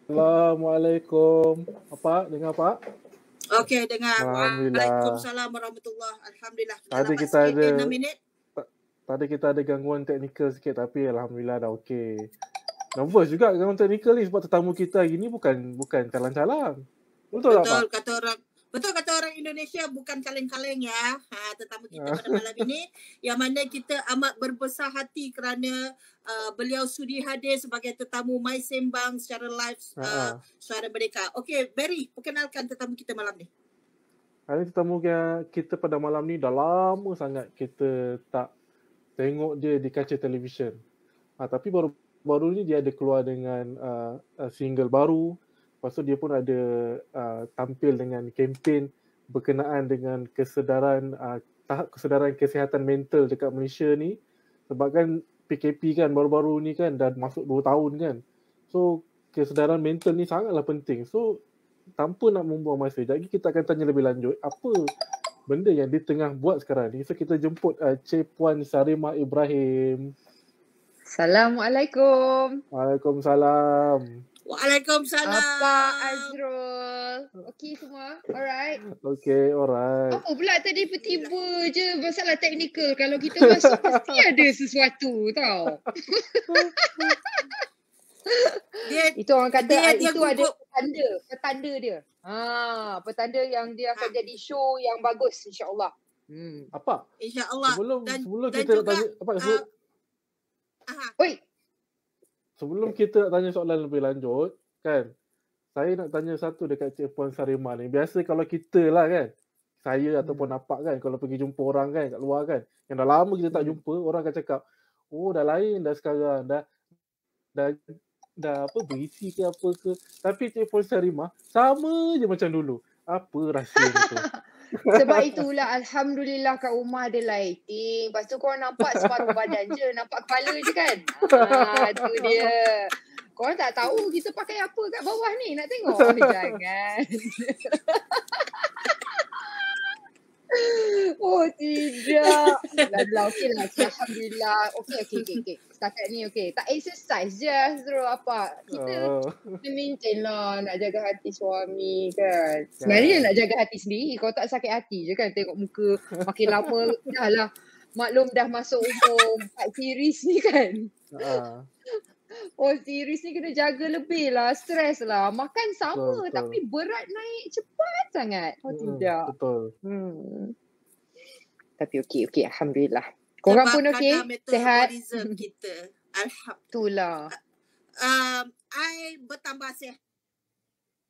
Assalamualaikum. Apa? Dengar Pak? Okey, dengar. Alhamdulillah. Waalaikumsalam warahmatullahi. Alhamdulillah. Dah Tadi lambat kita sikit ada dia 6 minit. tadi kita ada gangguan teknikal sikit tapi alhamdulillah dah okey. Nervous juga gangguan teknikal ni sebab tetamu kita hari ni bukan calang-calang. Betul tak Pak? Betul kata orang Indonesia, bukan kaleng-kaleng ya. Tetamu kita pada malam ini yang mana kita amat berbesar hati kerana beliau sudi hadir sebagai tetamu My Sembang secara live Suara Merdeka. Okey, Barry, perkenalkan tetamu kita malam ni. Hari tetamu kita pada malam ni dah lama sangat kita tak tengok dia di kaca televisyen. Tapi baru ni dia ada keluar dengan single baru. Lepas tu dia pun ada tampil dengan kempen berkenaan dengan kesedaran tahap kesedaran kesihatan mental dekat Malaysia ni. Sebab kan PKP kan baru-baru ni kan dah masuk 2 tahun kan. So kesedaran mental ni sangatlah penting. So tanpa nak membuang masa, jadi kita akan tanya lebih lanjut apa benda yang dia tengah buat sekarang ni. So kita jemput Cik Puan Sarimah Ibrahim. Assalamualaikum. Waalaikumsalam. Waalaikumsalam. Apa Azrul? Okey semua? Alright. Okey, alright. Apa pula tadi tiba-tiba je masalah teknikal. Kalau kita masuk mesti ada sesuatu tau. Itu orang kata itu ada petanda dia. Petanda yang dia akan jadi show yang bagus insya-Allah. Apa? InsyaAllah. Sebelum kita juga, tanya apa sebelum kita nak tanya soalan lebih lanjut kan, saya nak tanya satu dekat Cik Puan Sarimah ni. Biasa kalau kita lah kan, saya ataupun Apak kan, kalau pergi jumpa orang kan kat luar kan, yang dah lama kita tak jumpa, orang akan cakap, oh dah lain dah sekarang, dah apa berisi ke apa ke. Tapi Cik Puan Sarimah sama je macam dulu. Apa rahsia tu? Sebab itulah alhamdulillah kat rumah ada lighting. Lepas tu korang nampak separuh badan je, nampak kepala je kan. Tu dia. Korang tak tahu kita pakai apa kat bawah ni, nak tengok? Jangan. Oh tidak. Dah okey lah. Alhamdulillah. Okey. Setakat ni okey. Tak exercise je Azrul apa. Kita maintain lah nak jaga hati suami kan. Sebenarnya nak jaga hati sendiri. Kau tak sakit hati je kan tengok muka makin lama dah lah. Maklum dah masuk umur 4 series ni kan. Oh series ni kena jaga lebih lah. Stres lah. Makan sama betul. Tapi berat naik cepat sangat. Oh tidak. Betul. Tapi okey. Alhamdulillah. Korang pun okey? Sehat? Kita. Alhamdulillah. I bertambah sihat.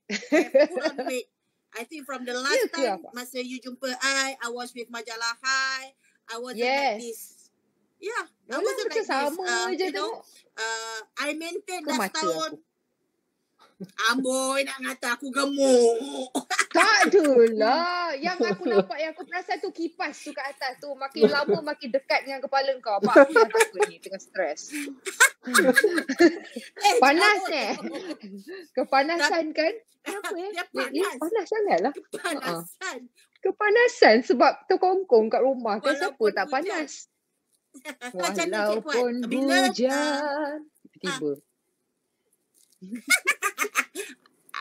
I put on weight. I think from the last time masa you jumpa I was with Majalah High. I wasn't like this. Yeah, I wasn't like sama this. Je tengok. I maintain dah setahun. Amboi nak kata aku gemuk. Tak adalah. Yang aku nampak, yang aku perasan tu kipas tu kat atas tu. Makin lama makin dekat dengan kepala kau. Apa aku yang takut ni tengah stres. Panas Kepanasan kan? Kenapa panas sangat lah. Kepanasan sebab terkongkong kat rumah. Kan siapa tak panas? Walaupun hujan. Tiba.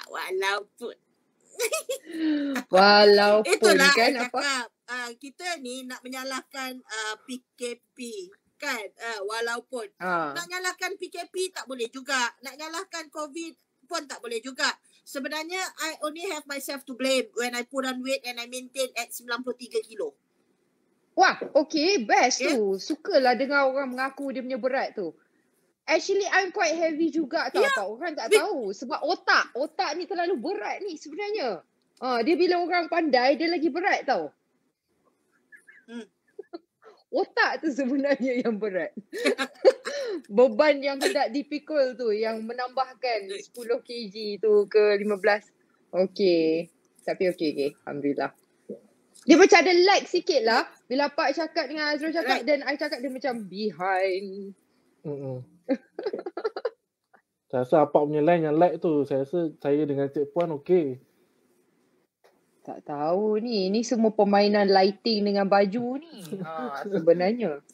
Walaupun itulah kan apa? Kita ni nak menyalahkan PKP kan? Walaupun nak nyalahkan PKP tak boleh juga. Nak nyalahkan COVID pun tak boleh juga. Sebenarnya I only have myself to blame when I put on weight and I maintain at 93 kilo. Wah, okay, best tu. Sukalah dengar orang mengaku dia punya berat tu. Actually, I'm quite heavy juga tau. Orang tak tahu. Sebab otak ni terlalu berat ni sebenarnya. Dia bila orang pandai, dia lagi berat tau. Otak tu sebenarnya yang berat. Beban yang tidak dipikul tu, yang menambahkan 10 kg tu ke 15. Okay. Tapi okay. Alhamdulillah. Dia macam ada lag sikit lah. Bila Pak cakap dengan Azrul cakap dan I cakap dia macam behind. Saya rasa Apak punya line yang lag tu. Saya rasa saya dengan Cik Puan okey. Tak tahu ni. Ni semua permainan lighting dengan baju ni. Sebenarnya.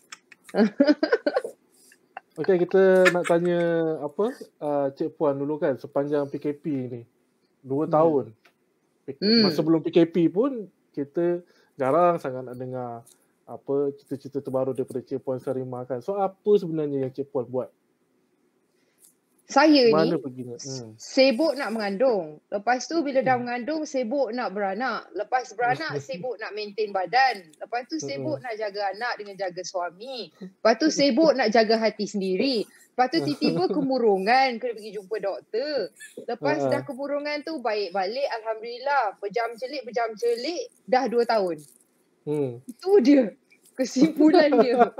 Okay, kita nak tanya apa Cik Puan dulu kan, sepanjang PKP ni 2 tahun. Masa sebelum PKP pun kita jarang sangat nak dengar apa cerita-cerita terbaru daripada Cik Puan Sarimah kan. So apa sebenarnya yang Cik Puan buat? Saya Mana ni perginya? sibuk nak mengandung. Lepas tu bila dah mengandung, sibuk nak beranak. Lepas beranak, sibuk nak maintain badan. Lepas tu sibuk nak jaga anak dengan jaga suami. Lepas tu sibuk nak jaga hati sendiri. Lepas tu tiba-tiba kemurungan, kena pergi jumpa doktor. Lepas dah kemurungan tu baik balik, Alhamdulillah. Berjam-celik, dah 2 tahun. Itu dia kesimpulan dia.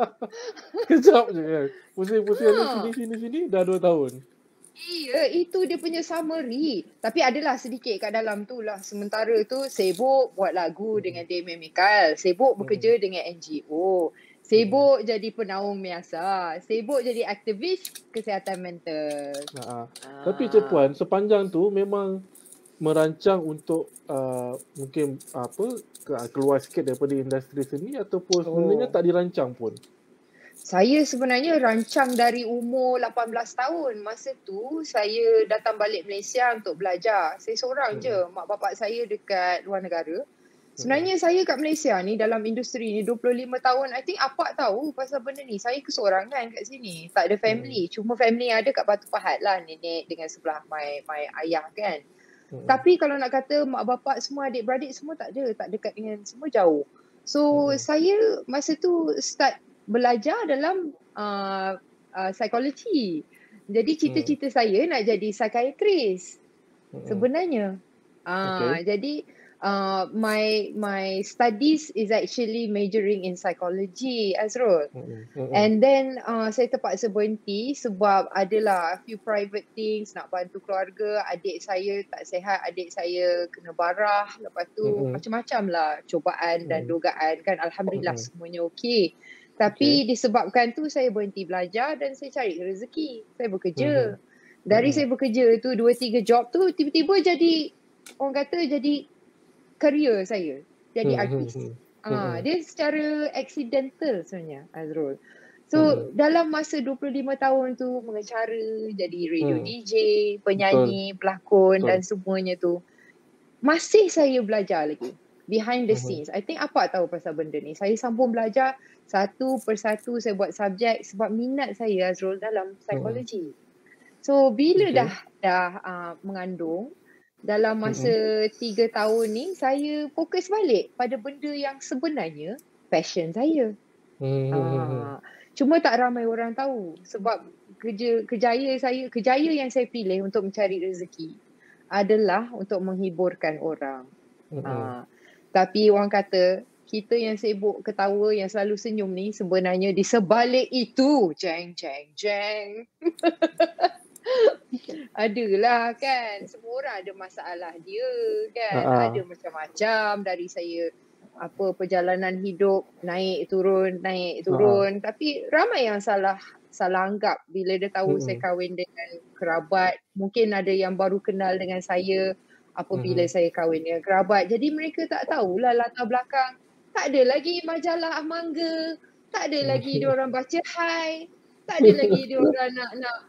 Kejap je kan. Pusing-pusing sini, dah 2 tahun. Iya, itu dia punya summary. Tapi adalah sedikit kat dalam tu lah. Sementara tu sibuk buat lagu dengan Damian Mikael. Sibuk bekerja dengan NGO. Sibuk jadi penaung miasa. Sibuk jadi aktivis kesihatan mental. Tapi Cik Puan, sepanjang tu memang merancang untuk mungkin keluar sikit daripada industri seni ataupun sebenarnya tak dirancang pun? Saya sebenarnya rancang dari umur 18 tahun. Masa tu saya datang balik Malaysia untuk belajar. Saya seorang je. Mak bapak saya dekat luar negara. Sebenarnya saya kat Malaysia ni dalam industri ni 25 tahun. I think Apak tahu pasal benda ni. Saya keseorangan kat sini. Tak ada family. Cuma family yang ada kat Batu Pahat lah. Nenek dengan sebelah my ayah kan. Tapi kalau nak kata mak bapak semua, adik-beradik semua tak ada. Tak dekat dengan semua, jauh. So saya masa tu start belajar dalam psikologi. Jadi cita-cita saya nak jadi psychiatrist sebenarnya. Jadi my studies is actually majoring in psychology, Azrul. And then saya terpaksa berhenti sebab adalah a few private things, nak bantu keluarga. Adik saya tak sihat, adik saya kena barah. Lepas tu macam-macam lah cubaan dan dugaan kan. Alhamdulillah semuanya okey. Tapi disebabkan tu saya berhenti belajar dan saya cari rezeki. Saya bekerja. Dari saya bekerja tu 2-3 job tu tiba-tiba jadi, orang kata jadi career saya. Jadi artis. Dia secara accidental sebenarnya, Azrul. So dalam masa 25 tahun tu mengacara, jadi radio DJ, penyanyi, pelakon dan semuanya tu. Masih saya belajar lagi. Behind the scenes. I think Apak tahu pasal benda ni. Saya sambung belajar satu persatu saya buat subjek sebab minat saya, Azrul, dalam psikologi. So bila dah mengandung, dalam masa 3 tahun ni saya fokus balik pada benda yang sebenarnya passion saya. Cuma tak ramai orang tahu sebab kejaya yang saya pilih untuk mencari rezeki adalah untuk menghiburkan orang. Tapi orang kata kita yang sibuk ketawa, yang selalu senyum ni sebenarnya di sebalik itu jeng. Adalah kan, semua orang ada masalah dia kan. Ada macam-macam dari saya perjalanan hidup naik turun. Tapi ramai yang salah anggap bila dia tahu saya kahwin dengan kerabat. Mungkin ada yang baru kenal dengan saya apabila saya kahwin dengan kerabat. Jadi mereka tak tahulah latar belakang. Tak ada lagi majalah mangga. Tak ada lagi diorang baca hai. Tak ada lagi diorang nak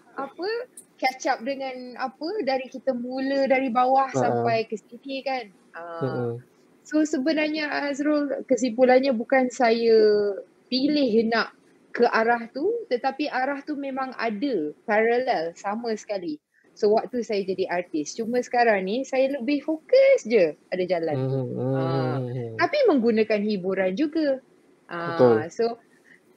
catch up dengan dari kita mula dari bawah sampai ke sini kan. So sebenarnya, Azrul, kesimpulannya bukan saya pilih nak ke arah tu, tetapi arah tu memang ada paralel sama sekali. So waktu saya jadi artis, cuma sekarang ni saya lebih fokus je ada jalan tu. Tapi menggunakan hiburan juga. So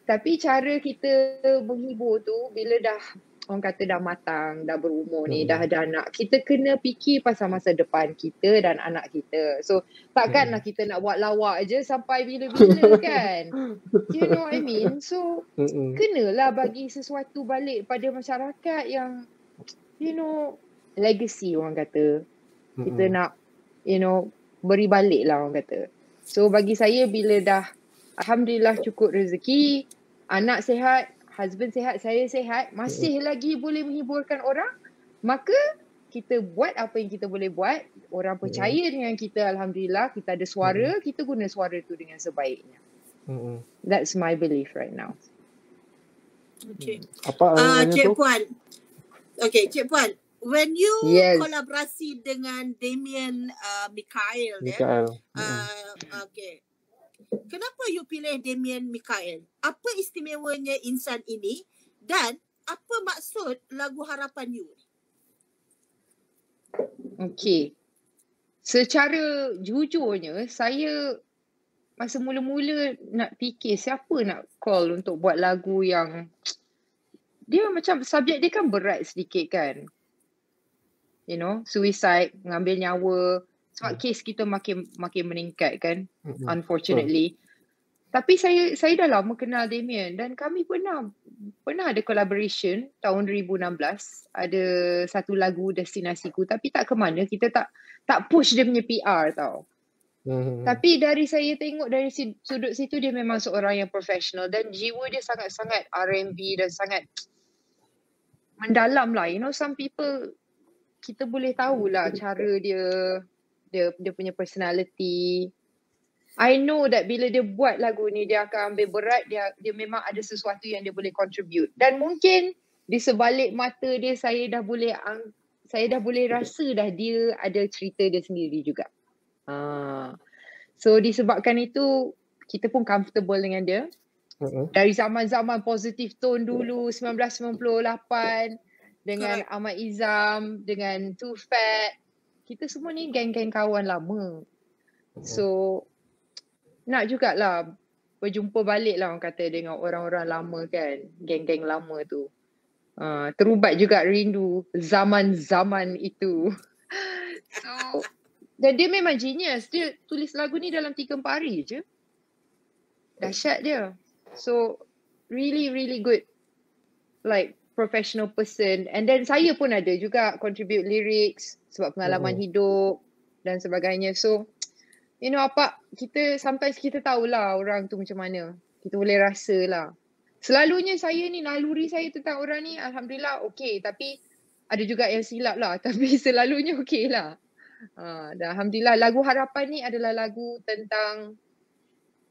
tapi cara kita menghibur tu bila dah orang kata dah matang, dah berumur ni, dah ada anak, kita kena fikir pasal masa depan kita dan anak kita. So takkanlah kita nak buat lawak je sampai bila-bila kan. You know what I mean? So kenalah bagi sesuatu balik pada masyarakat yang legacy orang kata. Kita nak beri balik lah orang kata. So bagi saya bila dah Alhamdulillah cukup rezeki, anak sihat, husband sihat, saya sihat, masih lagi boleh menghiburkan orang, maka kita buat apa yang kita boleh buat. Orang percaya dengan kita, Alhamdulillah, kita ada suara, kita guna suara tu dengan sebaiknya. That's my belief right now. Okay. Apa Cik tu? Puan. Okay, Cik Puan. When you kolaborasi dengan Damien Mikael. Okay. Kenapa you pilih Damien Mikael? Apa istimewanya insan ini dan apa maksud lagu harapan you? Okay. Secara jujurnya, saya masa mula-mula nak fikir siapa nak call untuk buat lagu yang dia macam subjek dia kan berat sedikit kan. You know, suicide, mengambil nyawa. Sebab kes kita makin meningkat kan, unfortunately. Tapi saya dah lama kenal Damien dan kami pernah ada collaboration tahun 2016. Ada satu lagu Destinasiku tapi tak ke mana, kita tak push dia punya PR tau. Tapi saya tengok dari sudut situ dia memang seorang yang profesional dan jiwa dia sangat-sangat R&B dan sangat mendalam lah. You know, some people kita boleh tahulah cara dia punya personality. I know that bila dia buat lagu ni dia akan ambil berat, dia memang ada sesuatu yang dia boleh contribute. Dan mungkin di sebalik mata dia saya dah boleh rasa dah dia ada cerita dia sendiri juga. So disebabkan itu kita pun comfortable dengan dia. Dari zaman-zaman Positive Tone dulu 1998 dengan Ahmad Izam, dengan Too Fat, kita semua ni geng-geng kawan lama. So nak jugalah berjumpa balik lah orang kata dengan orang-orang lama kan, geng-geng lama tu. Terubat juga rindu zaman-zaman itu. So dan dia memang genius. Dia tulis lagu ni dalam 3-4 hari je. Dahsyat dia. So really really good like professional person. And then saya pun ada juga contribute lyrics sebab pengalaman hidup dan sebagainya. So you know apa, sometimes kita tahulah orang tu macam mana. Kita boleh rasa lah. Selalunya saya ni, naluri saya tentang orang ni alhamdulillah okey. Tapi ada juga yang silap lah. Tapi selalunya okey lah. Dan alhamdulillah lagu Harapan ni adalah lagu tentang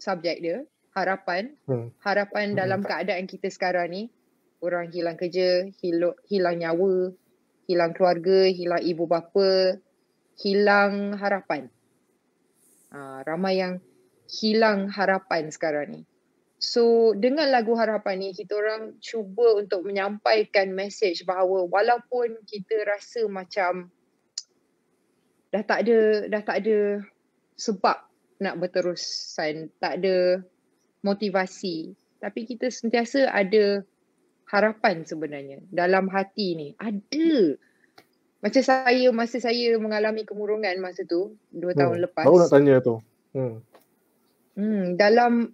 subjek dia. Harapan. Harapan dalam keadaan kita sekarang ni. Orang hilang kerja, hilang nyawa, hilang keluarga, hilang ibu bapa, hilang harapan. Ramai yang hilang harapan sekarang ni. So dengan lagu Harapan ni kita orang cuba untuk menyampaikan mesej bahawa walaupun kita rasa macam dah tak ada sebab nak berterusan, tak ada motivasi, tapi kita sentiasa ada harapan sebenarnya dalam hati ni. Ada. Macam masa saya mengalami kemurungan masa tu 2 tahun lepas. Baru nak tanya tu. Dalam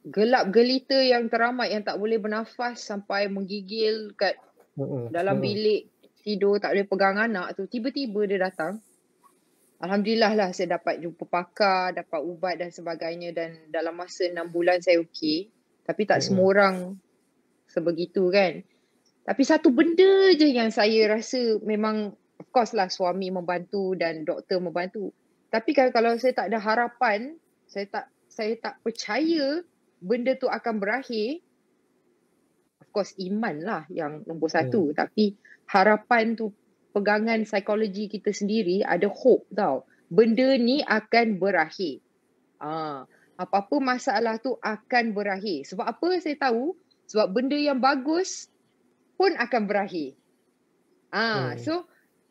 gelap gelita yang teramat yang tak boleh bernafas sampai menggigil kat dalam bilik tidur, tak boleh pegang anak tu, tiba-tiba dia datang. Alhamdulillah lah saya dapat jumpa pakar, dapat ubat dan sebagainya dan dalam masa 6 bulan saya okey. Tapi tak semua orang sebegitu kan. Tapi satu benda je yang saya rasa memang of course lah suami membantu dan doktor membantu. Tapi kalau saya tak ada harapan, saya tak percaya benda tu akan berakhir. Of course iman lah yang nombor satu. Tapi harapan tu, pegangan psikologi kita sendiri, ada hope tau. Benda ni akan berakhir. Apa-apa masalah tu akan berakhir. Sebab apa saya tahu? Sebab benda yang bagus pun akan berakhir. So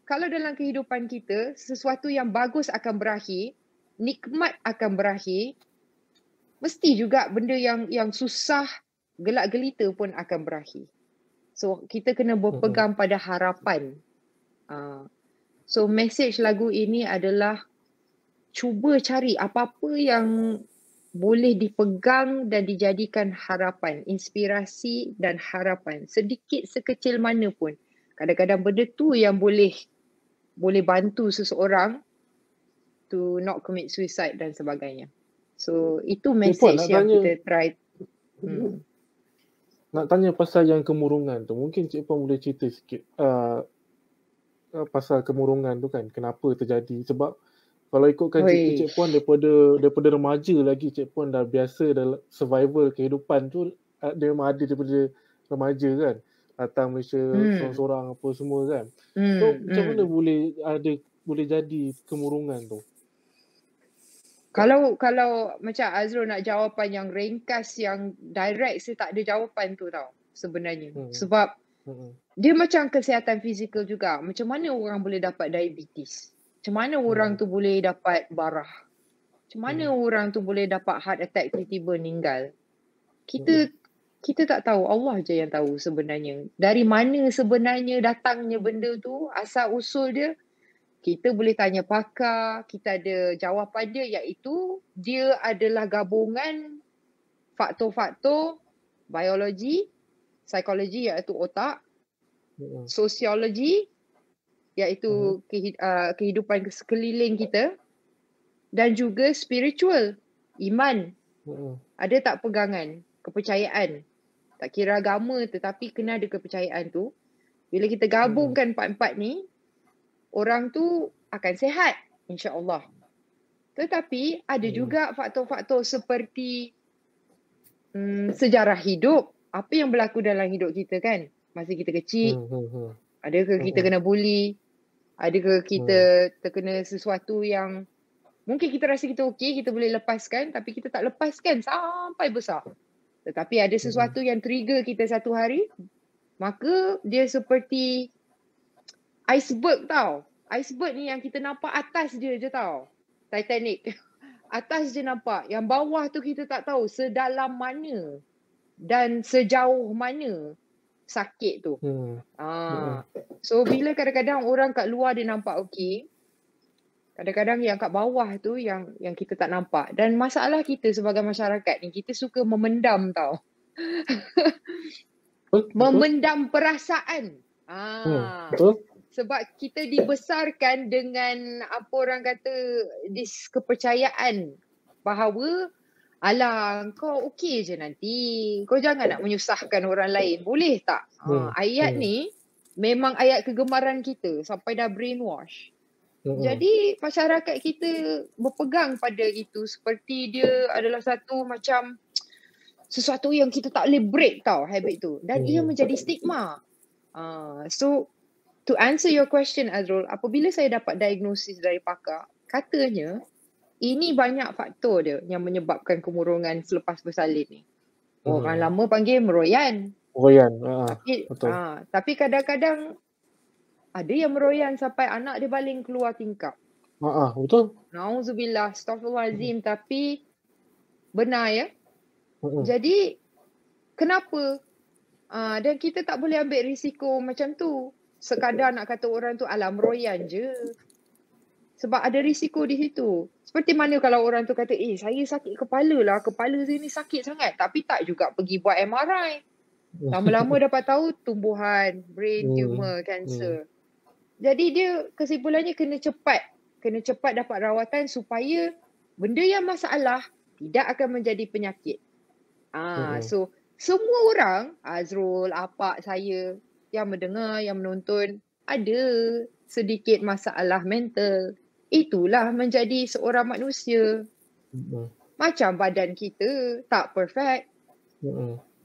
kalau dalam kehidupan kita sesuatu yang bagus akan berakhir, nikmat akan berakhir, mesti juga benda yang susah, gelak gelita pun akan berakhir. So kita kena berpegang pada harapan. So message lagu ini adalah cuba cari apa-apa yang boleh dipegang dan dijadikan harapan, inspirasi dan harapan. Sedikit sekecil mana pun. Kadang-kadang benda tu yang boleh bantu seseorang to not commit suicide dan sebagainya. So itu message yang kita try. Nak tanya pasal yang kemurungan tu. Mungkin Cik Puan boleh cerita sikit pasal kemurungan tu kan. Kenapa terjadi. Sebab kalau ikutkan Cik Puan daripada remaja lagi, Cik Puan dah biasa dalam survival kehidupan tu, dia memang ada daripada remaja kan. Datang Malaysia seorang-seorang apa semua kan. So macam mana boleh jadi kemurungan tu? Kalau macam Azrul nak jawapan yang ringkas, yang direct, saya tak ada jawapan tu tau sebenarnya. Sebab dia macam kesihatan fizikal juga. Macam mana orang boleh dapat diabetes? Macam mana orang tu boleh dapat barah? Macam mana orang tu boleh dapat heart attack tiba-tiba meninggal? Kita tak tahu, Allah je yang tahu sebenarnya. Dari mana sebenarnya datangnya benda tu, asal usul dia, kita boleh tanya pakar, kita ada jawapan dia, iaitu dia adalah gabungan faktor-faktor biologi, psikologi iaitu otak, sosiologi iaitu kehidupan sekeliling kita, dan juga spiritual, iman. Ada tak pegangan, kepercayaan. Tak kira agama tetapi kena ada kepercayaan tu. Bila kita gabungkan empat-empat ni, orang tu akan sihat, insya-Allah. Tetapi ada juga faktor-faktor seperti sejarah hidup. Apa yang berlaku dalam hidup kita kan? Masa kita kecil, adakah kita kena bully? Adakah kita terkena sesuatu yang mungkin kita rasa kita okey, kita boleh lepaskan, tapi kita tak lepaskan sampai besar. Tetapi ada sesuatu yang trigger kita satu hari, maka dia seperti iceberg tau. Iceberg ni yang kita nampak atas dia je tau. Titanic. Atas je nampak. Yang bawah tu kita tak tahu sedalam mana dan sejauh mana sakit tu. So bila kadang-kadang orang kat luar dia nampak okey, kadang-kadang yang kat bawah tu yang kita tak nampak. Dan masalah kita sebagai masyarakat ni, kita suka memendam tau. Memendam perasaan. Betul. Sebab kita dibesarkan dengan apa orang kata kepercayaan bahawa alah kau okey je nanti. Kau jangan nak menyusahkan orang lain. Boleh tak? Ayat ni memang ayat kegemaran kita sampai dah brainwash. Jadi masyarakat kita berpegang pada itu seperti dia adalah satu macam sesuatu yang kita tak boleh break tau, habit tu. Dan ia menjadi stigma. So to answer your question Azrul, apabila saya dapat diagnosis dari pakar, katanya ini banyak faktor dia yang menyebabkan kemurungan selepas bersalin ni. Orang lama panggil meroyan. Tapi kadang-kadang ada yang meroyan sampai anak dia baling keluar tingkap. Betul. Nauzubillah, astaghfirullahalazim. Tapi benar ya. Jadi kenapa? Dan kita tak boleh ambil risiko macam tu. Sekadar nak kata orang tu alah meroyan je. Sebab ada risiko di situ. Seperti mana kalau orang tu kata, saya sakit kepala lah. Kepala saya ni sakit sangat. Tapi tak juga pergi buat MRI. Lama-lama dapat tahu tumbuhan, brain tumor, cancer. Jadi dia kesimpulannya kena cepat dapat rawatan supaya benda yang masalah tidak akan menjadi penyakit. So semua orang, Azrul, Apak, saya yang mendengar, yang menonton, ada sedikit masalah mental. Itulah menjadi seorang manusia. Macam badan kita tak perfect.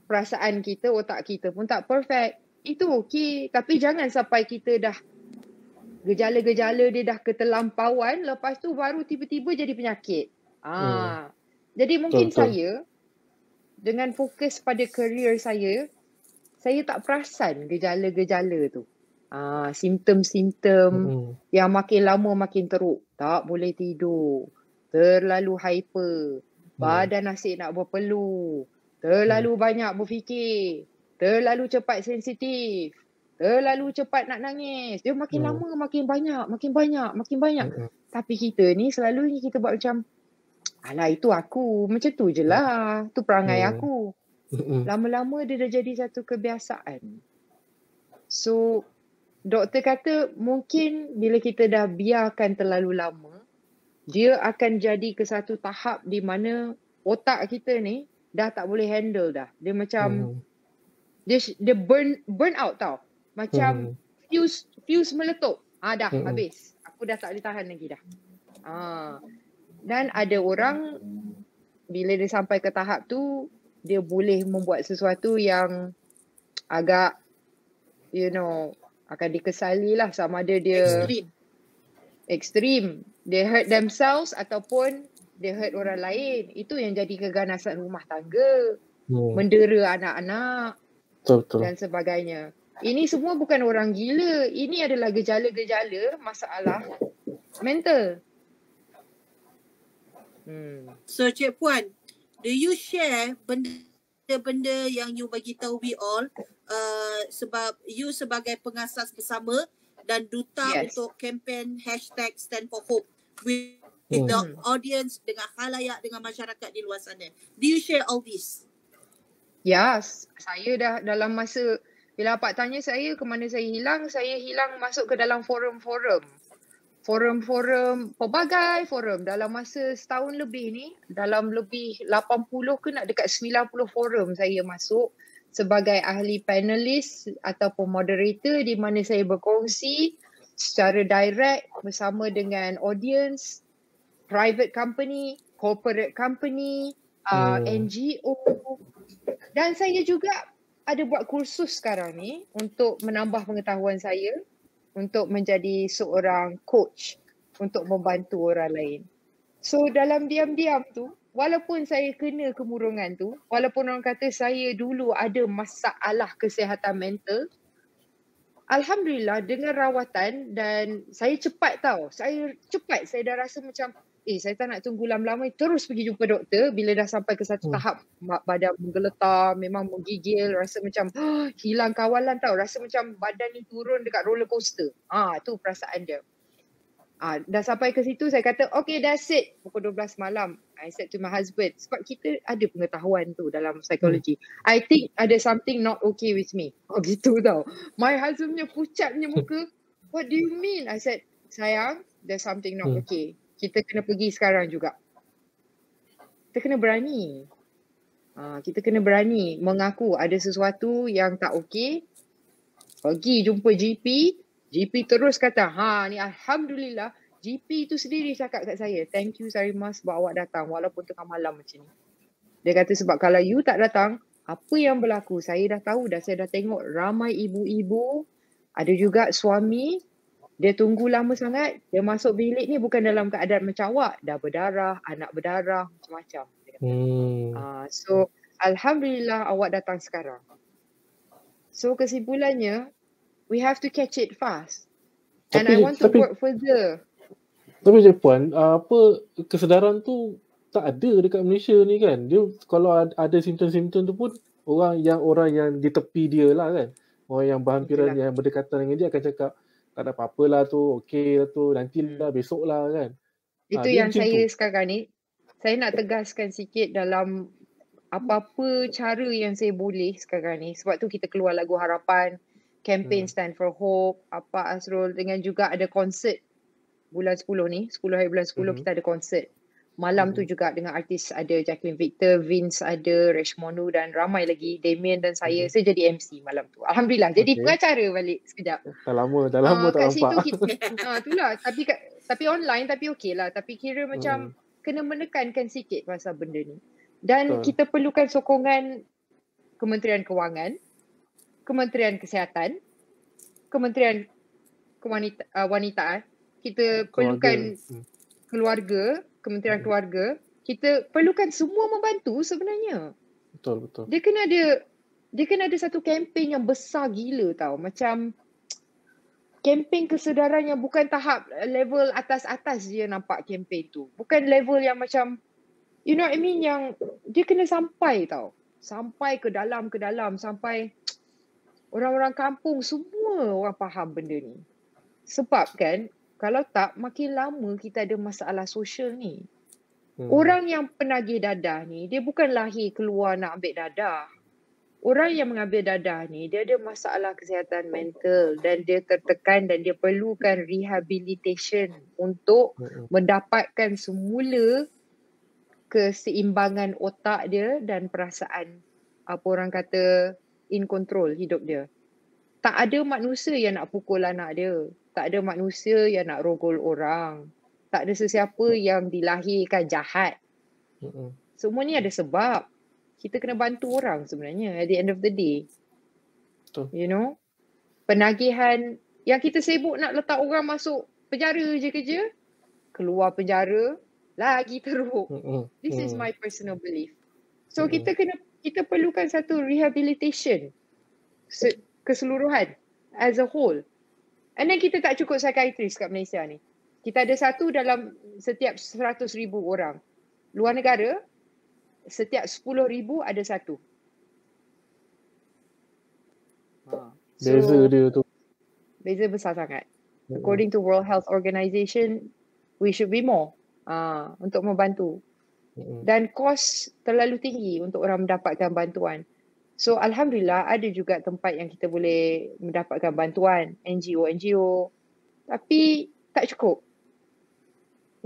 Perasaan kita, otak kita pun tak perfect. Itu okey. Tapi jangan sampai kita dah gejala-gejala dia dah keterlampauan, lepas tu baru tiba-tiba jadi penyakit. Jadi mungkin saya dengan fokus pada career saya tak perasan gejala-gejala tu. Simptom-simptom yang makin lama makin teruk. Tak boleh tidur, terlalu hyper, badan asyik nak berpeluh, terlalu banyak berfikir, terlalu cepat sensitif, terlalu cepat nak nangis. Dia makin lama makin banyak. Tapi kita ni selalu kita buat macam, alah itu aku, macam tu je lah, tu perangai aku. Lama-lama dia dah jadi satu kebiasaan. So doktor kata mungkin bila kita dah biarkan terlalu lama, dia akan jadi ke satu tahap di mana otak kita ni dah tak boleh handle dah. Dia macam dia burn out tau. Macam fuse meletup. Dah habis. Aku dah tak boleh tahan lagi dah. Dan ada orang bila dia sampai ke tahap tu, dia boleh membuat sesuatu yang agak akan dikesali lah sama ada dia ekstrim. They hurt themselves ataupun they hurt orang lain. Itu yang jadi keganasan rumah tangga. Mendera anak-anak dan sebagainya. Ini semua bukan orang gila. Ini adalah gejala-gejala masalah mental. So Cik Puan, do you share benda-benda yang you bagi tahu we all sebab you sebagai pengasas bersama dan duta untuk kempen #StandForHope with the audience, dengan khalayak, dengan masyarakat di luar sana. Do you share all this? Yes, saya dah dalam masa bila Pak tanya saya ke mana saya hilang masuk ke dalam forum-forum. Forum-forum, pelbagai forum. Dalam masa setahun lebih ni, dalam lebih 80 ke nak dekat 90 forum saya masuk sebagai ahli panelis ataupun moderator di mana saya berkongsi secara direct bersama dengan audience, private company, corporate company, NGO. Dan saya juga ada buat kursus sekarang ni untuk menambah pengetahuan saya untuk menjadi seorang coach untuk membantu orang lain. So dalam diam-diam tu, walaupun saya kena kemurungan tu, walaupun orang kata saya dulu ada masalah kesihatan mental, alhamdulillah dengan rawatan dan saya cepat tau. Saya dah rasa macam saya tak nak tunggu lama-lama, terus pergi jumpa doktor. Bila dah sampai ke satu tahap badan menggeletar, memang menggigil, rasa macam hilang kawalan tau. Rasa macam badan ni turun dekat roller coaster. Tu perasaan dia. Dah sampai ke situ saya kata, okay that's it. Pukul 12 malam. I said to my husband, sebab kita ada pengetahuan tu dalam psikologi. I think ada something not okay with me. Gitu tau. My husband punya pucatnya muka, what do you mean? I said, sayang, there's something not okay. Kita kena pergi sekarang juga. Kita kena berani. Kita kena berani mengaku ada sesuatu yang tak okey. Pergi jumpa GP. GP terus kata, ni alhamdulillah. GP tu sendiri cakap kat saya, thank you Sarimah sebab awak datang walaupun tengah malam macam ni. Dia kata sebab kalau you tak datang, apa yang berlaku? Saya dah tahu dah, saya dah tengok ramai ibu-ibu, ada juga suami. Dia tunggu lama sangat, dia masuk bilik ni bukan dalam keadaan macam awak, dah berdarah, anak berdarah, macam-macam. So, alhamdulillah awak datang sekarang. So, kesimpulannya, we have to catch it fast. And I want to work further. Tapi Cik Puan, kesedaran tu tak ada dekat Malaysia ni kan. Dia kalau ada simptom-simptom tu pun orang yang di tepi dia lah kan. Orang yang berhampiran, yang berdekatan dengan dia akan cakap, tak ada apa-apa lah tu, okey lah tu, nantilah besok lah kan. Itu yang saya sekarang ni, saya nak tegaskan sikit dalam apa-apa cara yang saya boleh sekarang ni. Sebab tu kita keluar lagu harapan, campaign Stand for Hope, Azrul, dengan juga ada konsert bulan 10 ni, 10 hari bulan 10 kita ada konsert. Malam tu juga dengan artis ada Jacqueline Victor, Vince ada, Reshmonu dan ramai lagi, Damien dan saya jadi MC malam tu. Alhamdulillah, jadi pengacara balik sekejap. Dah lama tak nampak. Situ kita, itulah, tapi online tapi okey lah. Tapi kira macam kena menekankan sikit pasal benda ni. Dan kita perlukan sokongan Kementerian Kewangan, Kementerian Kesihatan, Kementerian Wanita. Kita perlukan keluarga, Kementerian Keluarga, kita perlukan semua membantu sebenarnya. Betul. Dia kena ada satu kempen yang besar gila tau. Macam kempen kesedaran yang bukan tahap level atas-atas je nampak kempen tu. Bukan level yang macam, you know what I mean, yang dia kena sampai tau. Sampai ke dalam, sampai orang-orang kampung semua orang faham benda ni. Sebab kan, kalau tak, makin lama kita ada masalah sosial ni. Orang yang penagih dadah ni, dia bukan lahir keluar nak ambil dadah. Orang yang mengambil dadah ni, dia ada masalah kesihatan mental dan dia tertekan dan dia perlukan rehabilitation untuk mendapatkan semula keseimbangan otak dia dan perasaan, apa orang kata, in control hidup dia. Tak ada manusia yang nak pukul anak dia. Tak ada manusia yang nak rogol orang. Tak ada sesiapa yang dilahirkan jahat. Semua ni ada sebab. Kita kena bantu orang sebenarnya at the end of the day. Betul. You know, penagihan yang kita sibuk nak letak orang masuk penjara je kerja, keluar penjara lagi teruk. This is my personal belief. So kita perlukan satu rehabilitation keseluruhan as a whole. And then kita tak cukup psychiatrist kat Malaysia ni. Kita ada satu dalam setiap 100,000 orang. Luar negara, setiap 10,000 ada satu. Beza dia tu. Beza besar sangat. According to World Health Organization, we should be more untuk membantu. Dan kos terlalu tinggi untuk orang mendapatkan bantuan. So Alhamdulillah ada juga tempat yang kita boleh mendapatkan bantuan, NGO. Tapi tak cukup.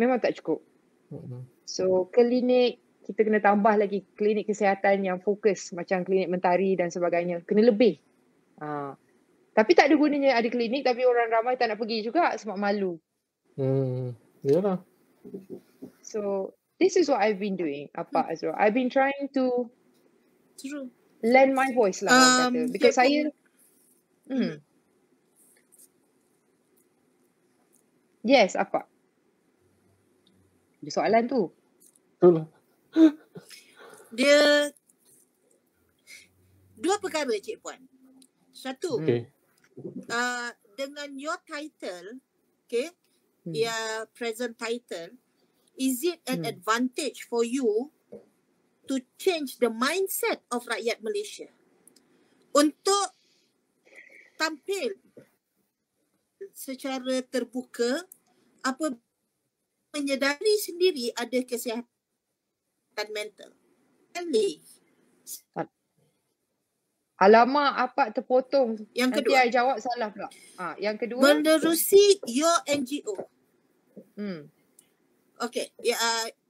Memang tak cukup. So klinik, kita kena tambah lagi klinik kesihatan yang fokus macam klinik mentari dan sebagainya. Kena lebih. Tapi tak ada gunanya ada klinik tapi orang ramai tak nak pergi juga sebab malu. Yalah. So this is what I've been doing, Azra. I've been trying to True. lend my voice lah orang kata. Because saya Yes, apa? Ada soalan tu. Betul lah. Dia dua perkara Cik Puan. Satu, dengan your title, your present title, is it an advantage for you to change the mindset of rakyat Malaysia untuk tampil secara terbuka apa menyedari sendiri ada kesihatan mental? Alamak, apa terpotong. Yang Nanti kedua, I jawab salah pula. Yang kedua, menerusi your NGO. Okay,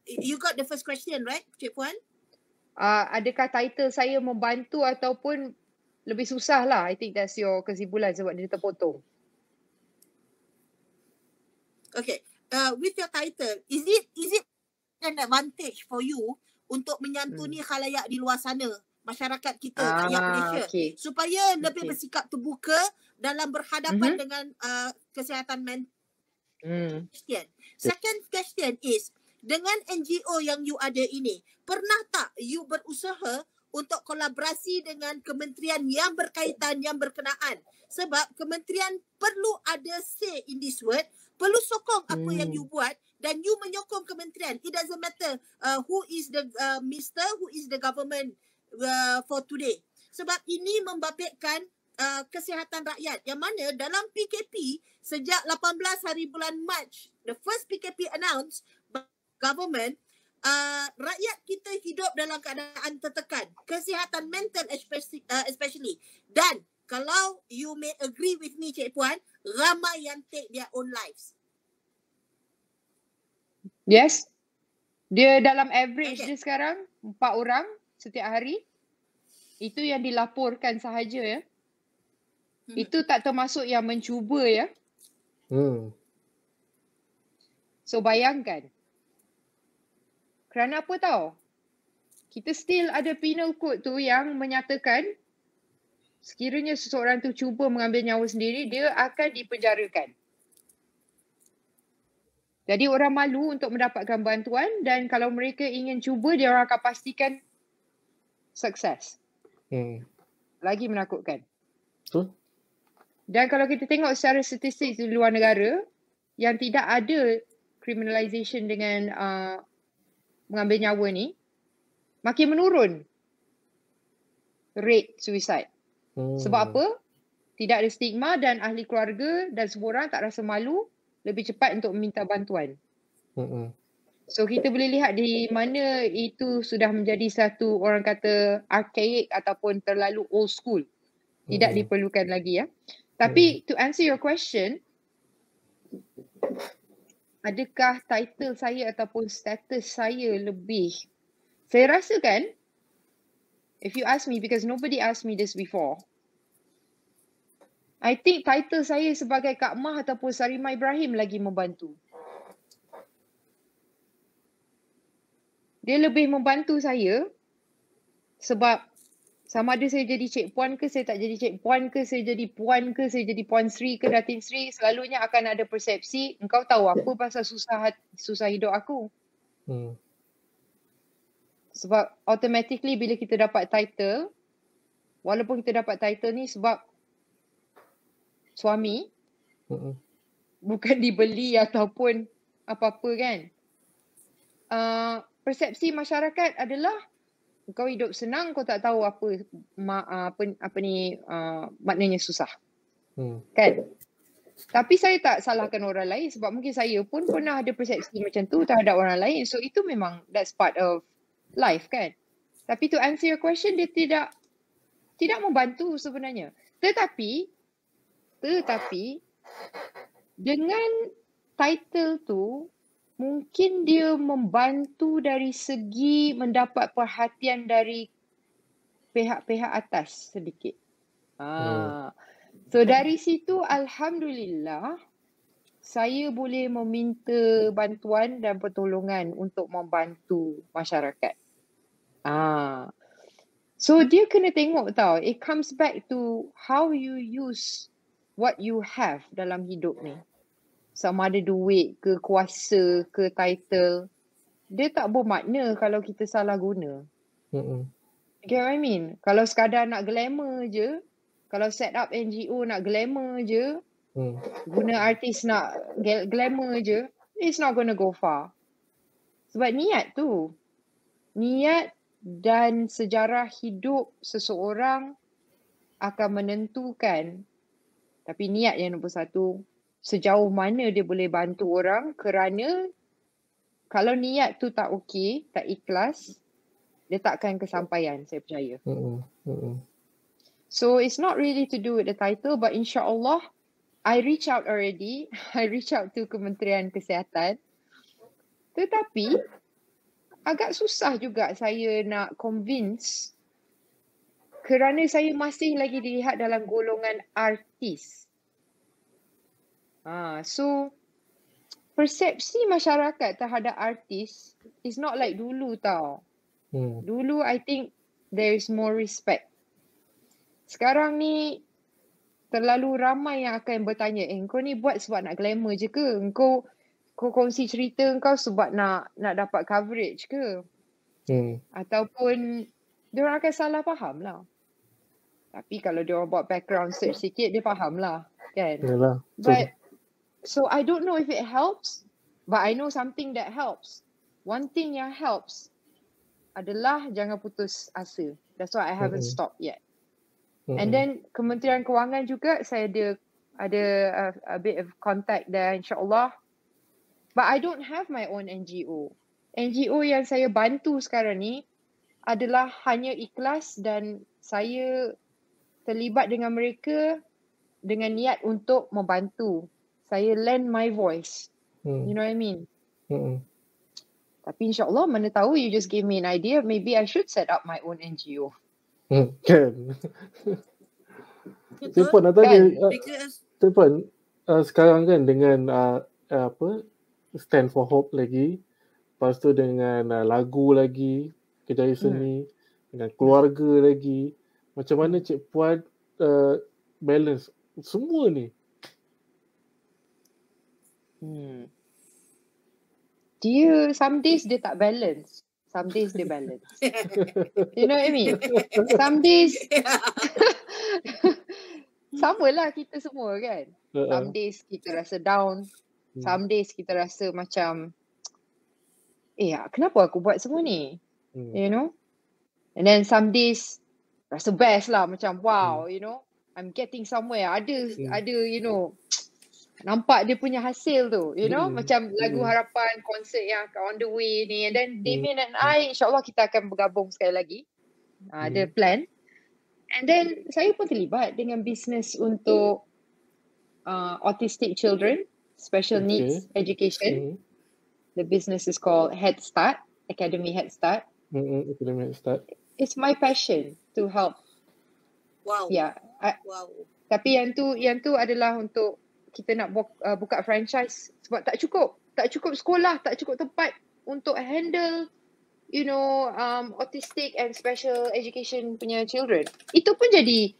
you got the first question right, Cik Puan? Adakah title saya membantu ataupun lebih susah lah? I think that's your kesimpulan sebab dia terpotong. Okay, with your title, is it an advantage for you untuk menyantuni khalayak di luar sana, masyarakat kita, rakyat Malaysia, supaya lebih bersikap terbuka dalam berhadapan dengan kesihatan mental? Second question is, dengan NGO yang you ada ini, pernah tak you berusaha untuk kolaborasi dengan kementerian yang berkaitan, yang berkenaan? Sebab kementerian perlu ada say in this word, perlu sokong apa yang you buat dan you menyokong kementerian. It doesn't matter who is the minister, who is the government for today. Sebab ini membabitkan kesihatan rakyat yang mana dalam PKP sejak 18 hari bulan Mac, the first PKP announced by government, rakyat kita hidup dalam keadaan tertekan, kesihatan mental especially. Dan kalau you may agree with me Cik Puan, ramai yang take their own lives. Yes. Dia dalam average dia sekarang 4 orang setiap hari. Itu yang dilaporkan sahaja ya. Itu tak termasuk yang mencuba ya. So bayangkan. Kerana apa tahu? Kita still ada penal code tu yang menyatakan sekiranya seseorang tu cuba mengambil nyawa sendiri, dia akan dipenjarakan. Jadi orang malu untuk mendapatkan bantuan dan kalau mereka ingin cuba, dia orang akan pastikan sukses. Lagi menakutkan. Dan kalau kita tengok secara statistik di luar negara, yang tidak ada criminalization dengan mengambil nyawa ni, makin menurun rate suicide. Sebab apa? Tidak ada stigma dan ahli keluarga dan semua orang tak rasa malu lebih cepat untuk meminta bantuan. So kita boleh lihat di mana itu sudah menjadi satu orang kata archaic ataupun terlalu old school. Tidak diperlukan lagi ya. Tapi to answer your question, adakah title saya ataupun status saya lebih? Saya rasa kan, if you ask me, because nobody asked me this before, I think title saya sebagai Kak Mah ataupun Sarimah Ibrahim lagi membantu. Dia lebih membantu saya sebab Sama ada saya jadi Cik Puan ke, saya tak jadi Cik Puan ke, saya jadi Puan ke, saya jadi Puan Sri ke, Datin Sri, selalunya akan ada persepsi, engkau tahu apa pasal susah hidup aku. Sebab automatically bila kita dapat title, walaupun kita dapat title ni sebab suami, bukan dibeli ataupun apa-apa kan. Persepsi masyarakat adalah kau hidup senang, kau tak tahu maknanya susah. Kan? Tapi saya tak salahkan orang lain sebab mungkin saya pun pernah ada persepsi macam tu terhadap orang lain. So itu memang that's part of life kan. Tapi to answer your question, dia tidak membantu sebenarnya. Tetapi dengan title tu mungkin dia membantu dari segi mendapat perhatian dari pihak-pihak atas sedikit. So dari situ alhamdulillah saya boleh meminta bantuan dan pertolongan untuk membantu masyarakat. So dia kena tengok tau. It comes back to how you use what you have dalam hidup ni. Sama ada duit ke, kuasa ke, title. Dia tak bermakna kalau kita salah guna. Get what I mean? Kalau sekadar nak glamour je, kalau set up NGO nak glamour je, guna artis nak glamour je, it's not gonna go far. Sebab niat tu. Niat dan sejarah hidup seseorang akan menentukan. Tapi niat yang nombor satu, sejauh mana dia boleh bantu orang, kerana kalau niat tu tak okey, tak ikhlas, dia takkan kesampaian, saya percaya. So it's not really to do with the title, but insyaAllah, I reach out already. I reach out to Kementerian Kesihatan. Tetapi, agak susah juga saya nak convince kerana saya masih lagi dilihat dalam golongan artis. So persepsi masyarakat terhadap artis is not like dulu tau. Dulu I think there is more respect. Sekarang ni terlalu ramai yang akan bertanya, kau ni buat sebab nak glamour je ke? Kau kongsi cerita kau sebab nak dapat coverage ke? Ataupun diorang akan salah faham lah. Tapi kalau diorang buat background search sikit, dia faham lah. Kan? Yalah. But so I don't know if it helps, but I know something that helps. One thing yang helps adalah jangan putus asa. That's why I haven't stopped yet. And then Kementerian Kewangan juga saya ada a bit of contact there, insyaAllah. But I don't have my own NGO. NGO yang saya bantu sekarang ni adalah hanya ikhlas dan saya terlibat dengan mereka dengan niat untuk membantu. Saya lend my voice. You know what I mean? Tapi insyaAllah, mana tahu you just gave me an idea. Maybe I should set up my own NGO. Kan. Saya pun nak tanya. Saya pun sekarang kan dengan Stand for Hope lagi. Lepas tu dengan lagu lagi. Kejaya Seni. Dengan keluarga lagi. Macam mana Cik Puan balance semua ni? Dia some days dia tak balance, some days dia balance. You know what I mean? Some days sama lah kita semua kan. Some days kita rasa down, some days kita rasa macam kenapa aku buat semua ni? You know? And then some days rasa best lah, macam wow, you know, I'm getting somewhere. Ada you know, nampak dia punya hasil tu, you know, macam lagu harapan, konsert yang on the way ni. And then Damien and I, insyaAllah kita akan bergabung sekali lagi. Ada plan. And then saya pun terlibat dengan bisnes untuk autistic children, special needs education. The business is called Head Start, Academy Head Start. Academy Head Start. It's my passion to help. Wow. Yeah. Wow. Tapi yang tu adalah untuk kita nak buka franchise sebab tak cukup sekolah, tak cukup tempat untuk handle autistic and special education punya children. Itu pun jadi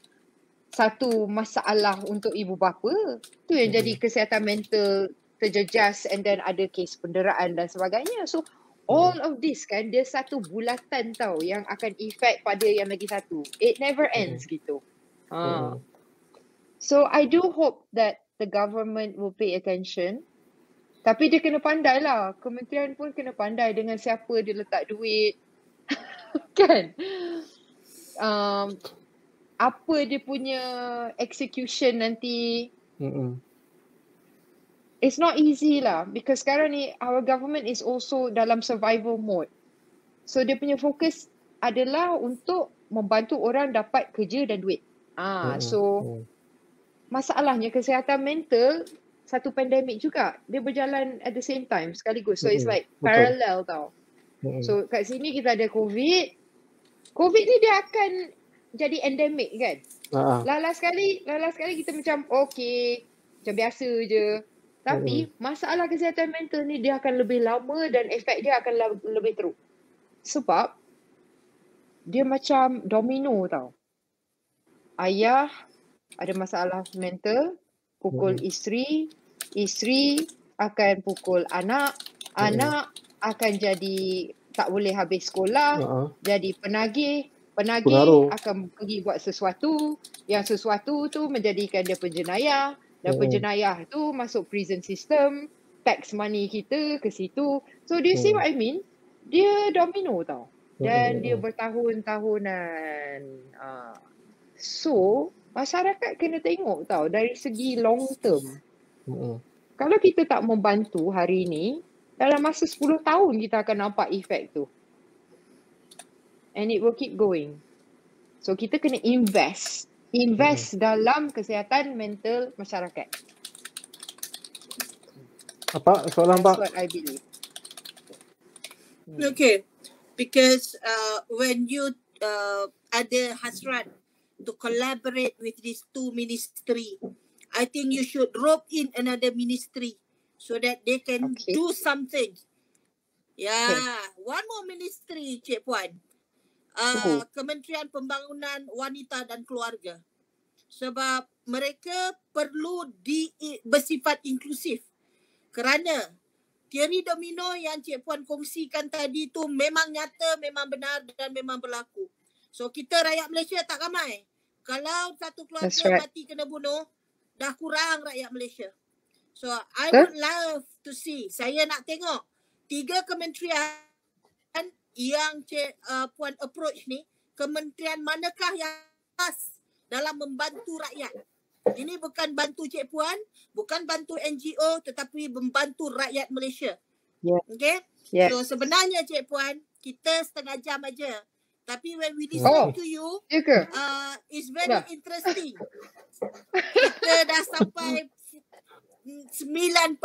satu masalah untuk ibu bapa. Tu yang jadi kesihatan mental terjejas, and then ada kes penderaan dan sebagainya. So all of this kan, dia satu bulatan tau yang akan efek pada yang lagi satu. It never ends gitu. So I do hope that the government will pay attention. Tapi dia kena pandai lah. Kementerian pun kena pandai dengan siapa dia letak duit. Kan? Apa dia punya execution nanti. It's not easy lah. Because sekarang ni our government is also dalam survival mode. So dia punya fokus adalah untuk membantu orang dapat kerja dan duit. So masalahnya kesihatan mental satu pandemik juga. Dia berjalan at the same time sekaligus. So it's like parallel tau. So kat sini kita ada COVID. COVID ni dia akan jadi endemik kan. Last sekali kita macam okay, macam biasa je. Tapi masalah kesihatan mental ni dia akan lebih lama dan efek dia akan lebih teruk. Sebab dia macam domino tau. Ayah ada masalah mental, pukul isteri akan pukul anak akan jadi tak boleh habis sekolah, jadi penagih akan pergi buat sesuatu, yang sesuatu tu menjadikan dia penjenayah, dan penjenayah tu masuk prison system, tax money kita ke situ. So do you see what I mean? Dia domino tau. Dan dia bertahun-tahunan. So masyarakat kena tengok tau dari segi long term. Kalau kita tak membantu hari ni, dalam masa 10 tahun kita akan nampak efek tu. And it will keep going. So kita kena invest dalam kesihatan mental masyarakat. Apa soalan Pak? That's what I believe. Okay. Because when you ada hasrat to collaborate with these two ministry, I think you should rope in another ministry so that they can do something. One more ministry, Cik Puan. Kementerian Pembangunan Wanita dan Keluarga. Sebab mereka perlu bersifat inklusif. Kerana teori domino yang Cik Puan kongsikan tadi tu memang nyata, memang benar dan memang berlaku. So kita rakyat Malaysia tak ramai. Kalau satu keluarga mati kena bunuh, dah kurang rakyat Malaysia. So I would love to see, saya nak tengok 3 kementerian yang Cik Puan approach ni, kementerian manakah yang khas dalam membantu rakyat. Ini bukan bantu Cik Puan, bukan bantu NGO, tetapi membantu rakyat Malaysia. Okay? So sebenarnya Cik Puan, kita setengah jam aja. Tapi when we listen to you, it's very interesting. Kita dah sampai 9.45.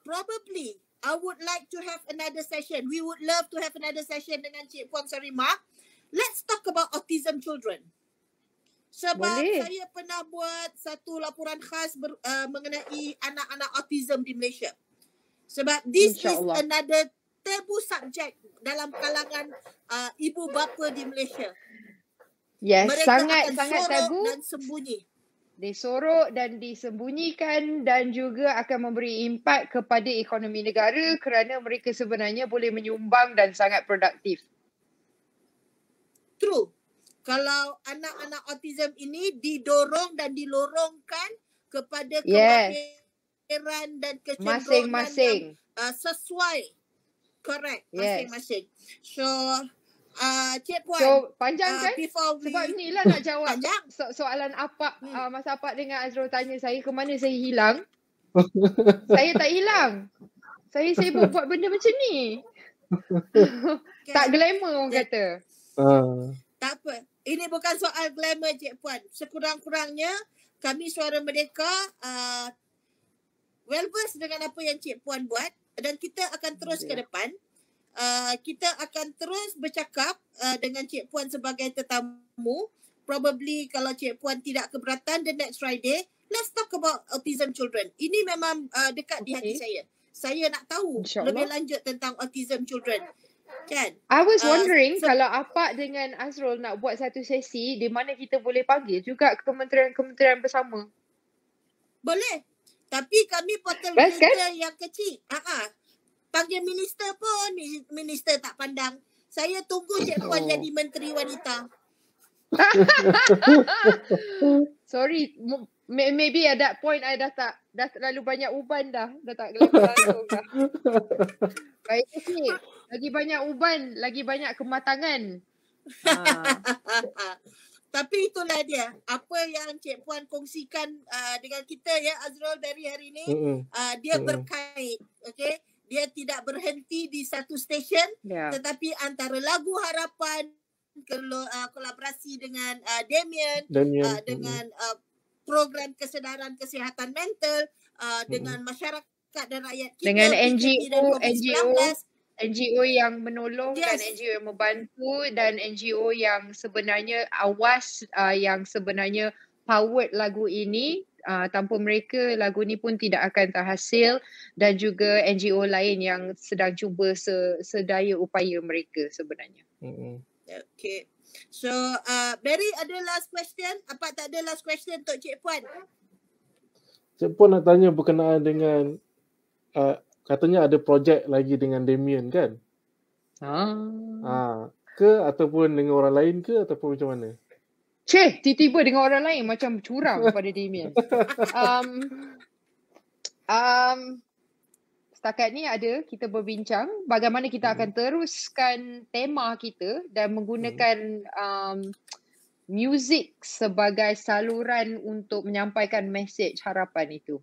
Probably, I would like to have another session. We would love to have another session dengan Cik Puan Sarimah. Let's talk about autism children. Sebab saya pernah buat satu laporan khas mengenai anak-anak autism di Malaysia. Sebab this is another tabu subject dalam kalangan ibu bapa di Malaysia. Yes, mereka sangat akan tabu dan sembunyi. Disorok dan disembunyikan dan juga akan memberi impak kepada ekonomi negara kerana mereka sebenarnya boleh menyumbang dan sangat produktif. True. Kalau anak-anak autism ini didorong dan dilorongkan kepada kemahiran dan kecenderungan yang sesuai. Correct. Masing-masing. So, Cik Puan. So, panjang kan? Sebab inilah nak jawab soalan apa masa apa dengan Azrul tanya saya ke mana saya hilang. Saya tak hilang. Saya sibuk buat benda macam ni. Tak glamour orang kata. Tak apa. Ini bukan soal glamour Cik Puan. Sekurang-kurangnya kami Suara Merdeka well versed dengan apa yang Cik Puan buat dan kita akan terus ke depan. Kita akan terus bercakap dengan Cik Puan sebagai tetamu. Probably kalau Cik Puan tidak keberatan the next Friday, let's talk about autism children. Ini memang dekat di hati saya. saya nak tahu lebih lanjut tentang autism children. Kan? I was wondering kalau Apak dengan Azrul nak buat satu sesi di mana kita boleh panggil juga kementerian-kementerian bersama. Boleh. Tapi kami portal Best, berita yang kecil. Panggil minister pun, minister tak pandang. Saya tunggu Cik Puan jadi menteri wanita. Sorry, maybe at that point I dah terlalu banyak uban dah tak langsung dah. Baik ni, lagi banyak uban, lagi banyak kematangan. Tapi itulah dia, apa yang Cik Puan kongsikan dengan kita ya Azrul dari hari ini, dia berkait, okey. Dia tidak berhenti di satu stesen, tetapi antara Lagu Harapan, kolaborasi dengan Damien. Dengan program kesedaran kesihatan mental, dengan masyarakat dan rakyat kita, dengan NGO yang menolong dan NGO yang membantu dan NGO yang sebenarnya awas, yang sebenarnya powered lagu ini. Tanpa mereka lagu ni pun tidak akan terhasil, dan juga NGO lain yang sedang cuba sedaya upaya mereka sebenarnya. Okay. So Barry, ada last question? Apa tak ada last question untuk Cik Puan? Cik Puan nak tanya berkenaan dengan katanya ada projek lagi dengan Damien kan? Ke ataupun dengan orang lain ke ataupun macam mana? Tiba-tiba dengan orang lain macam curang pada Damien. Setakat ni kita berbincang bagaimana kita akan teruskan tema kita dan menggunakan muzik sebagai saluran untuk menyampaikan mesej harapan itu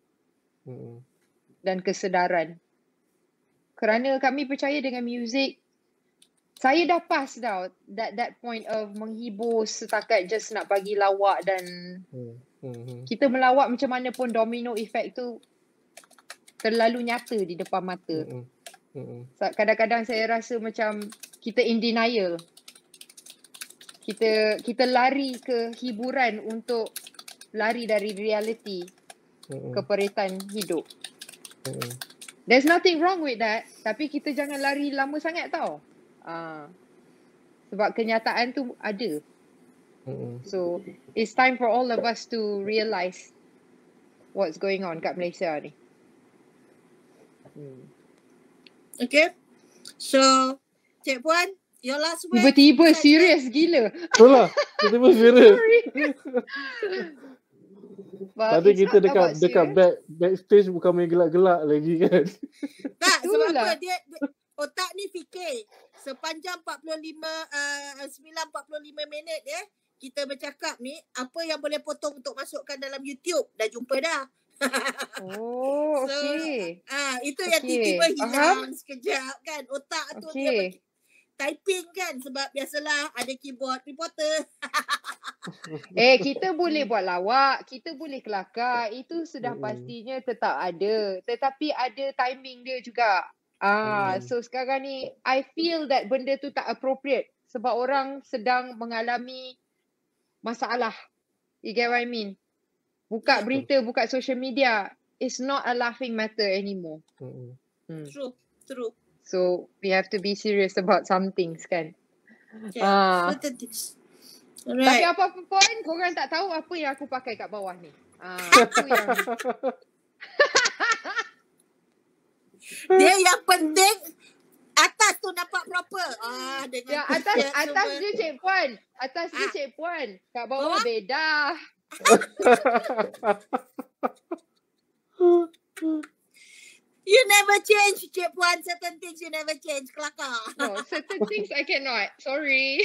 dan kesedaran. Kerana kami percaya dengan muzik, saya dah pass dah that point of menghibur setakat just nak bagi lawak, dan kita melawak macam mana pun domino effect tu terlalu nyata di depan mata. Kadang-kadang saya rasa macam kita in denial. Kita lari ke hiburan untuk lari dari reality keperitan hidup. There's nothing wrong with that, tapi kita jangan lari lama sangat tau. Sebab kenyataan tu ada. So it's time for all of us to realise what's going on kat Malaysia ni. Okay. So Cik Puan, your last word. Tiba-tiba serius gila. Itulah, tiba-tiba serius. Tadi kita dekat backstage bukan main gelak-gelak lagi kan. Tak, sebab apa dia otak ni fikir sepanjang 9:45 minit kita bercakap ni, apa yang boleh potong untuk masukkan dalam YouTube, dah jumpa dah. Okay. Itu yang tiba-tiba hilang sekejap kan. Otak tu dia typing kan, sebab biasalah ada keyboard reporter. Kita boleh buat lawak, kita boleh kelakar, itu sudah pastinya tetap ada. Tetapi ada timing dia juga. So sekarang ni I feel that benda tu tak appropriate sebab orang sedang mengalami masalah. You get what I mean? Buka berita, buka social media, it's not a laughing matter anymore. True. So we have to be serious about some things kan. Certain things. Tapi apa-apa pun korang tak tahu apa yang aku pakai kat bawah ni. Apa yang dia yang penting atas tu nampak proper. Dengan atas je Cik Puan. Atas je Cik Puan. Kat bawah beda. You never change, Cik Puan. Certain things you never change. Kelakar. No, certain things I cannot. Sorry.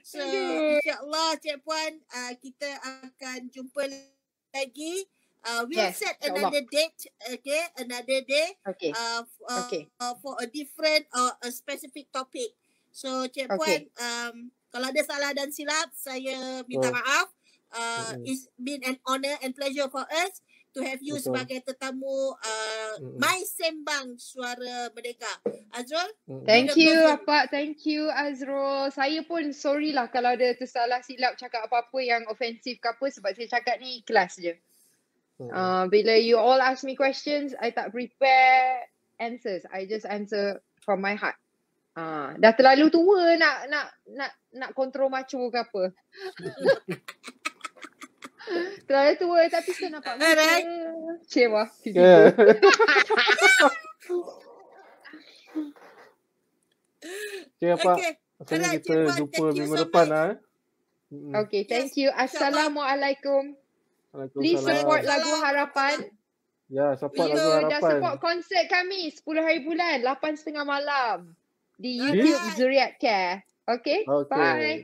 So, insyaAllah Cik Puan, kita akan jumpa lagi. We'll set another date, another day for a different or a specific topic. So Cik Puan, kalau ada salah dan silap, saya minta maaf. It's been an honor and pleasure for us to have you sebagai tetamu My Sembang Suara Merdeka. Azrul? Thank you Apak, thank you Azrul. Saya pun sorry lah kalau ada tersalah silap cakap apa-apa yang ofensif ke apa, sebab saya cakap ni ikhlas je. Bila you all ask me questions, I tak prepare answers. I just answer from my heart. Dah terlalu tua nak kontrol macho ke apa. Terlalu tua tapi still nampak muda. Cewa. Okay, Pak. Maksudnya kita jumpa minggu depan lah. Okay, thank you. Assalamualaikum. Please support Lagu Harapan. Ya, support Lagu Dah Harapan. support konsert kami 10 hari bulan 8:30 malam di YouTube Zuriat Care. Okay, bye.